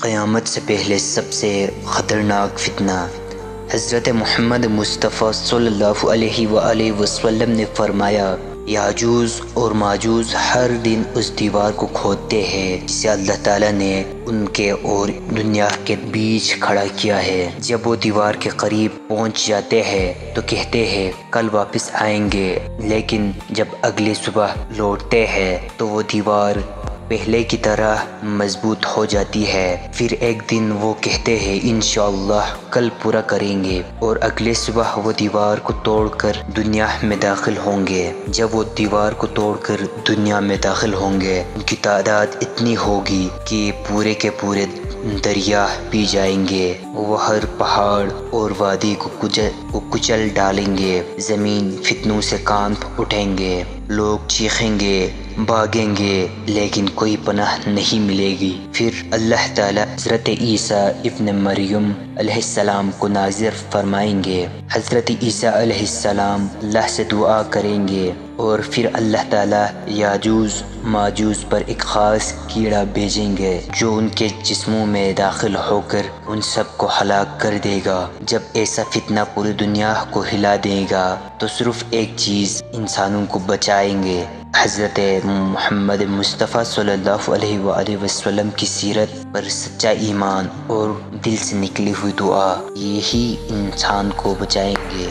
قیامت سے پہلے سب سے خطرناک فتنہ۔ حضرت محمد مصطفیٰ صلی اللہ علیہ وآلہ وسلم نے فرمایا، یاجوج اور ماجوج ہر دن اس دیوار کو کھودتے ہیں جسے اللہ تعالیٰ نے ان کے اور دنیا کے بیچ کھڑا کیا ہے۔ جب وہ دیوار کے قریب پہنچ جاتے ہیں تو کہتے ہیں کل واپس آئیں گے، لیکن جب اگلی صبح لوٹتے ہیں تو وہ دیوار پہلے کی طرح مضبوط ہو جاتی ہے۔ پھر ایک دن وہ کہتے ہیں انشاءاللہ کل پورا کریں گے، اور اگلے صبح وہ دیوار کو توڑ کر دنیا میں داخل ہوں گے۔ جب وہ دیوار کو توڑ کر دنیا میں داخل ہوں گے، ان کی تعداد اتنی ہوگی کہ پورے کے پورے دریا پی جائیں گے۔ وہ ہر پہاڑ اور وادی کو کچل ڈالیں گے، زمین فتنوں سے کانپ اٹھیں گے، لوگ چیخیں گے، بھاگیں گے، لیکن کوئی پناہ نہیں ملے گی۔ پھر اللہ تعالیٰ حضرت عیسیٰ ابن مریم علیہ السلام کو نازل فرمائیں گے۔ حضرت عیسیٰ علیہ السلام اللہ سے دعا کریں گے، اور پھر اللہ تعالیٰ یاجوج ماجوج پر ایک خاص کیڑا بھیجیں گے جو ان کے جسموں میں داخل ہو کر ان سب کو ہلاک کر دے گا۔ جب ایسا فتنہ پوری دنیا کو ہلا دے گا تو صرف ایک چیز انسانوں کو بچائیں گے، حضرت محمد مصطفیٰ صلی اللہ علیہ وآلہ وسلم کی سیرت پر سچا ایمان اور دل سے نکلی ہوئی دعا، یہی انسان کو بچائیں گے۔